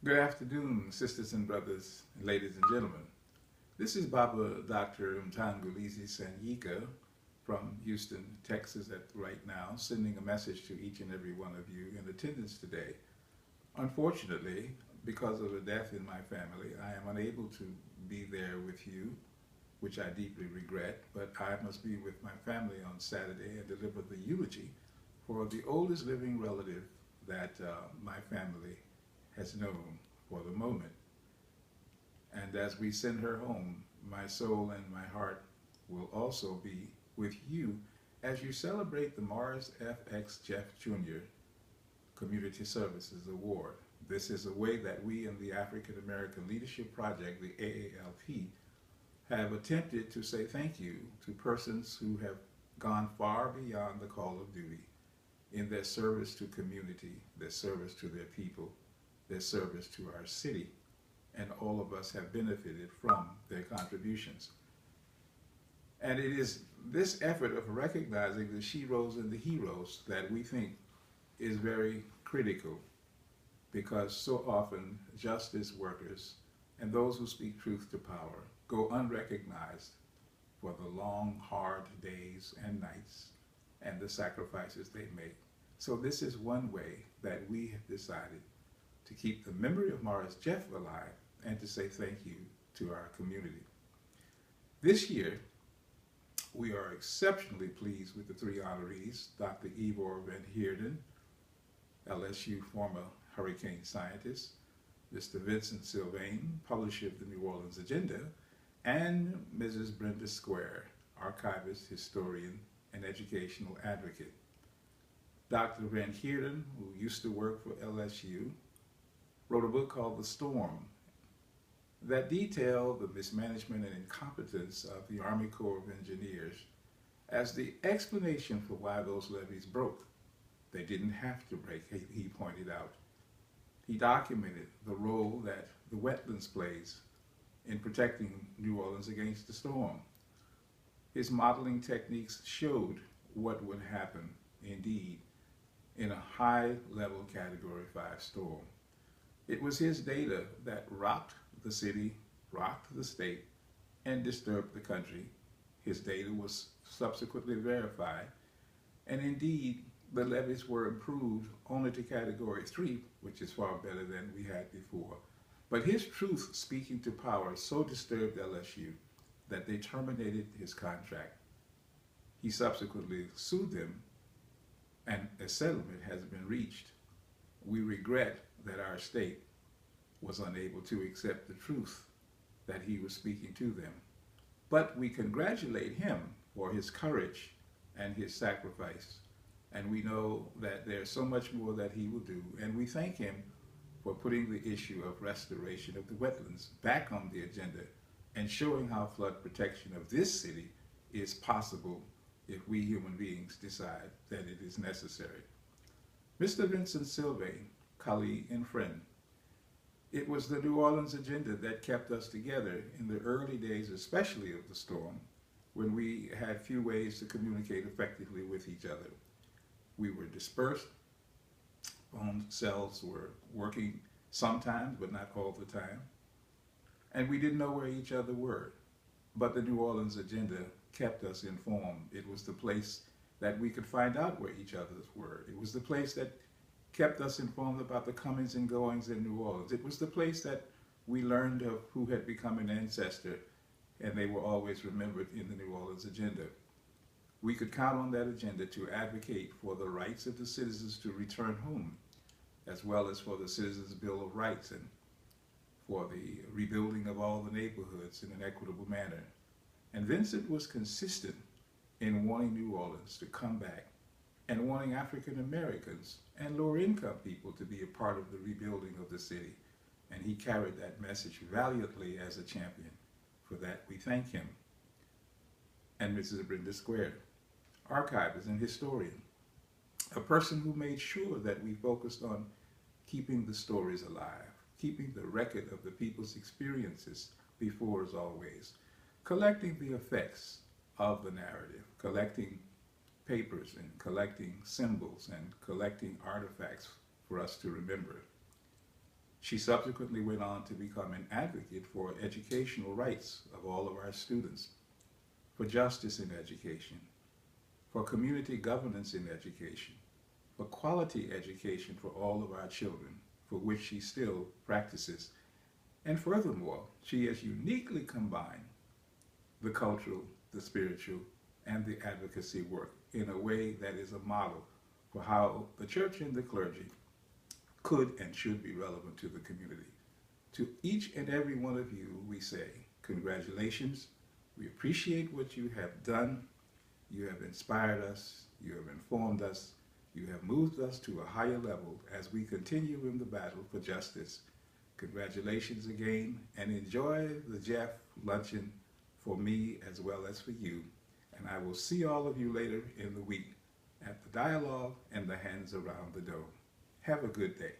Good afternoon, sisters and brothers, ladies and gentlemen. This is Baba Dr. Mtangulizi Sanyika from Houston, Texas right now, sending a message to each and every one of you in attendance today. Unfortunately, because of a death in my family, I am unable to be there with you, which I deeply regret, but I must be with my family on Saturday and deliver the eulogy for the oldest living relative that my family has known for the moment. And as we send her home, my soul and my heart will also be with you as you celebrate the Morris F.X. Jeff Jr. Community Services Award. This is a way that we in the African American Leadership Project, the AALP, have attempted to say thank you to persons who have gone far beyond the call of duty in their service to community, their service to their people, their service to our city, and all of us have benefited from their contributions. And it is this effort of recognizing the sheroes and the heroes that we think is very critical, because so often justice workers and those who speak truth to power go unrecognized for the long, hard days and nights and the sacrifices they make. So this is one way that we have decided to keep the memory of Morris Jeff alive and to say thank you to our community. This year, we are exceptionally pleased with the three honorees: Dr. Ivor Van Heerden, LSU former hurricane scientist; Mr. Vincent, Sylvain, publisher of the New Orleans Agenda; and Mrs. Brenda Square, archivist, historian, and educational advocate. Dr. Van Heerden, who used to work for LSU, wrote a book called The Storm that detailed the mismanagement and incompetence of the Army Corps of Engineers as the explanation for why those levees broke. They didn't have to break, he pointed out. He documented the role that the wetlands plays in protecting New Orleans against the storm. His modeling techniques showed what would happen, indeed, in a high-level Category 5 storm. It was his data that rocked the city, rocked the state, and disturbed the country. His data was subsequently verified, and indeed, the levees were improved only to Category 3, which is far better than we had before. But his truth speaking to power so disturbed LSU that they terminated his contract. He subsequently sued them, and a settlement has been reached. We regret that our state was unable to accept the truth that he was speaking to them. But we congratulate him for his courage and his sacrifice. And we know that there's so much more that he will do. And we thank him for putting the issue of restoration of the wetlands back on the agenda and showing how flood protection of this city is possible if we human beings decide that it is necessary. Mr. Vincent, Sylvain, colleague and friend, it was the New Orleans Agenda that kept us together in the early days, especially of the storm, when we had few ways to communicate effectively with each other. We were dispersed. Phone cells were working sometimes, but not all the time. And we didn't know where each other were. But the New Orleans Agenda kept us informed. It was the place that we could find out where each other were. It was the place that kept us informed about the comings and goings in New Orleans. It was the place that we learned of who had become an ancestor, and they were always remembered in the New Orleans Agenda. We could count on that agenda to advocate for the rights of the citizens to return home, as well as for the Citizens' Bill of Rights and for the rebuilding of all the neighborhoods in an equitable manner. And Vincent was consistent in wanting New Orleans to come back and wanting African Americans and lower income people to be a part of the rebuilding of the city. And he carried that message valiantly as a champion. For that, we thank him. And Mrs. Brenda Square, archivist and historian, a person who made sure that we focused on keeping the stories alive, keeping the record of the people's experiences before us always, collecting the effects of the narrative, collecting papers and collecting symbols and collecting artifacts for us to remember. She subsequently went on to become an advocate for educational rights of all of our students, for justice in education, for community governance in education, for quality education for all of our children, for which she still practices. And furthermore, she has uniquely combined the cultural, the spiritual, and the advocacy work in a way that is a model for how the church and the clergy could and should be relevant to the community. To each and every one of you, we say, congratulations. We appreciate what you have done. You have inspired us. You have informed us. You have moved us to a higher level as we continue in the battle for justice. Congratulations again, and enjoy the Jeff luncheon for me as well as for you. And I will see all of you later in the week at the dialogue and the hands around the dome. Have a good day.